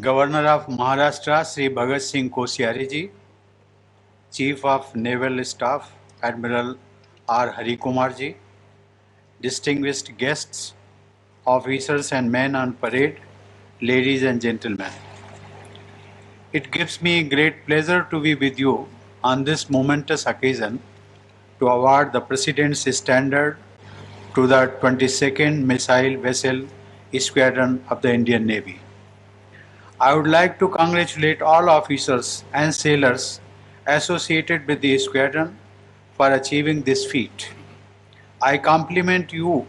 Governor of Maharashtra Sri Bhagat Singh Koshyari ji, Chief of Naval Staff Admiral R. Hari Kumar ji, distinguished guests, officers and men on parade, ladies and gentlemen. It gives me great pleasure to be with you on this momentous occasion to award the President's Standard to the 22nd Missile Vessel Squadron of the Indian Navy. I would like to congratulate all officers and sailors associated with the squadron for achieving this feat. I compliment you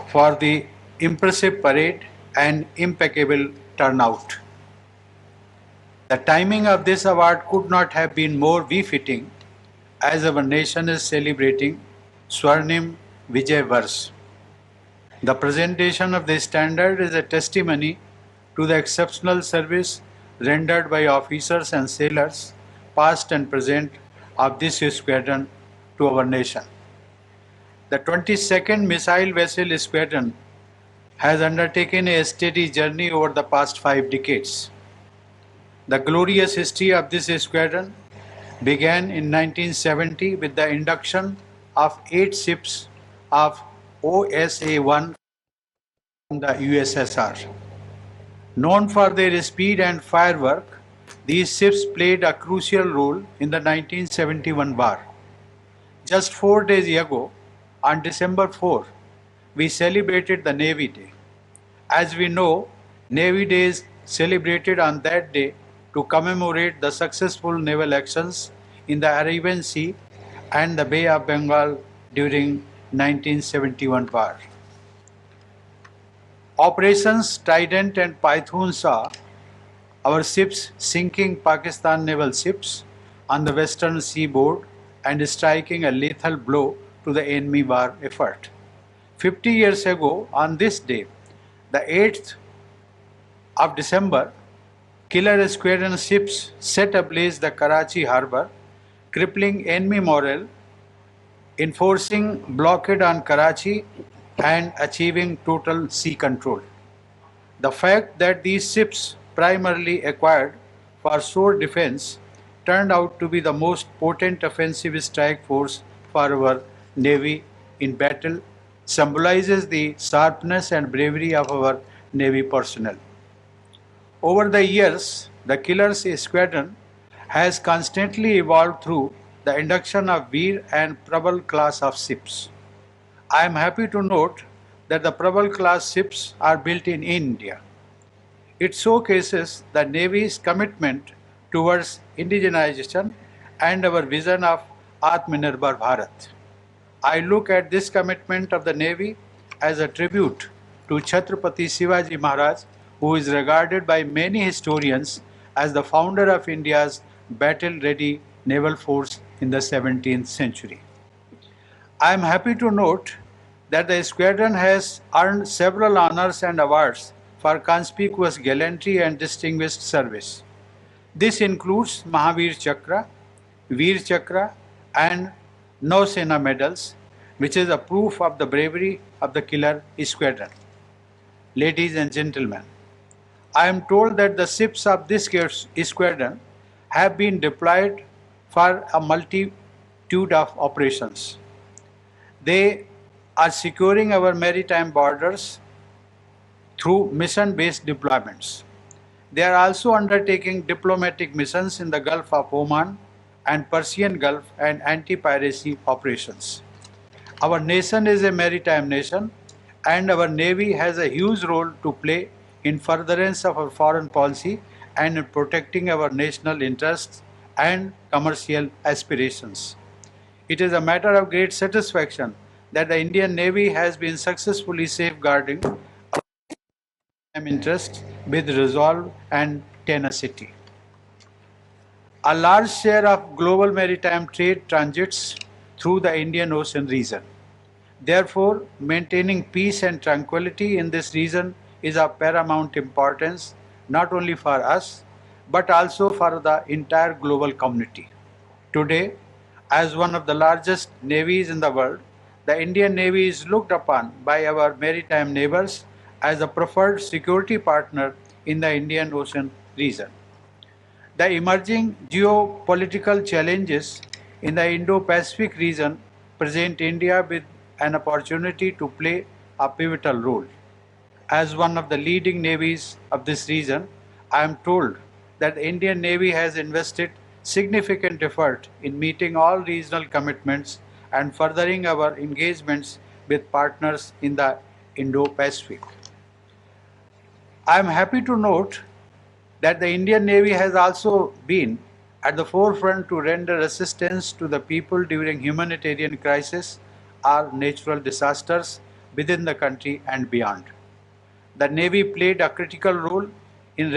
for the impressive parade and impeccable turnout. The timing of this award could not have been more befitting as our nation is celebrating Swarnim Vijay Vars. The presentation of this standard is a testimony to the exceptional service rendered by officers and sailors, past and present, of this squadron to our nation. The 22nd Missile Vessel Squadron has undertaken a steady journey over the past 5 decades. The glorious history of this squadron began in 1970 with the induction of 8 ships of OSA-1 from the USSR. Known for their speed and firework, these ships played a crucial role in the 1971 war. Just 4 days ago, on December 4, we celebrated the Navy Day. As we know, Navy Day is celebrated on that day to commemorate the successful naval actions in the Arabian Sea and the Bay of Bengal during 1971 war. Operations Trident and Python saw our ships sinking Pakistan naval ships on the western seaboard and striking a lethal blow to the enemy war effort. 50 years ago, on this day, the 8th of December, killer squadron ships set ablaze the Karachi harbor, crippling enemy morale, enforcing blockade on Karachi, and achieving total sea control. The fact that these ships, primarily acquired for shore defense, turned out to be the most potent offensive strike force for our Navy in battle symbolizes the sharpness and bravery of our Navy personnel. Over the years, the Killers Squadron has constantly evolved through the induction of Veer and Prabal class of ships. I am happy to note that the Prabal class ships are built in India. It showcases the Navy's commitment towards indigenization and our vision of Atmanirbhar Bharat. I look at this commitment of the Navy as a tribute to Chhatrapati Shivaji Maharaj, who is regarded by many historians as the founder of India's battle-ready naval force in the 17th century. I am happy to note that the squadron has earned several honors and awards for conspicuous gallantry and distinguished service. This includes Mahavir Chakra, Veer Chakra, and Nausena medals, which is a proof of the bravery of the killer squadron. Ladies and gentlemen, I am told that the ships of this squadron have been deployed for a multitude of operations. They are securing our maritime borders through mission-based deployments. They are also undertaking diplomatic missions in the Gulf of Oman and Persian Gulf and anti-piracy operations. Our nation is a maritime nation, and our Navy has a huge role to play in furtherance of our foreign policy and in protecting our national interests and commercial aspirations. It is a matter of great satisfaction that the Indian Navy has been successfully safeguarding our interests with resolve and tenacity. A large share of global maritime trade transits through the Indian Ocean region. Therefore, maintaining peace and tranquility in this region is of paramount importance not only for us but also for the entire global community. Today, as one of the largest navies in the world, the Indian Navy is looked upon by our maritime neighbors as a preferred security partner in the Indian Ocean region. The emerging geopolitical challenges in the Indo-Pacific region present India with an opportunity to play a pivotal role. As one of the leading navies of this region, I am told that the Indian Navy has invested significant effort in meeting all regional commitments and furthering our engagements with partners in the Indo-Pacific. I am happy to note that the Indian Navy has also been at the forefront to render assistance to the people during humanitarian crises or natural disasters within the country and beyond. The Navy played a critical role in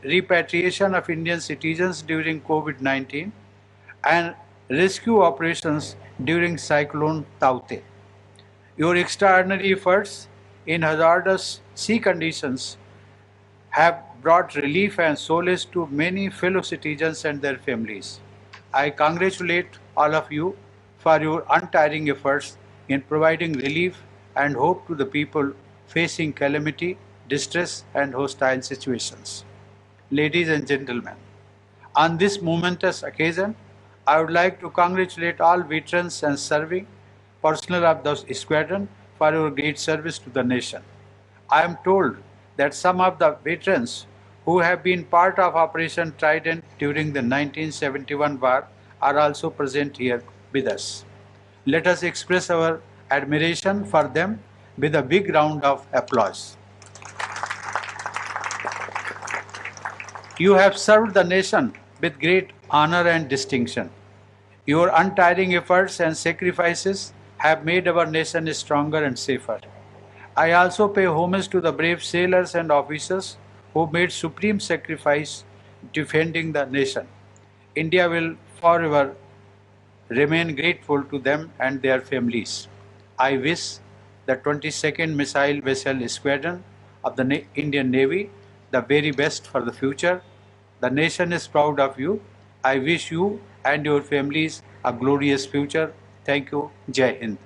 repatriation of Indian citizens during COVID-19 and rescue operations during Cyclone Taukte. Your extraordinary efforts in hazardous sea conditions have brought relief and solace to many fellow citizens and their families. I congratulate all of you for your untiring efforts in providing relief and hope to the people facing calamity, distress, and hostile situations. Ladies and gentlemen, on this momentous occasion, I would like to congratulate all veterans and serving personnel of the squadron for your great service to the nation. I am told that some of the veterans who have been part of Operation Trident during the 1971 war are also present here with us. Let us express our admiration for them with a big round of applause. You have served the nation with great honor and distinction. Your untiring efforts and sacrifices have made our nation stronger and safer. I also pay homage to the brave sailors and officers who made supreme sacrifice defending the nation. India will forever remain grateful to them and their families. I wish the 22nd Missile Vessel Squadron of the Indian Navy the very best for the future. The nation is proud of you. I wish you and your families a glorious future. Thank you. Jai Hind.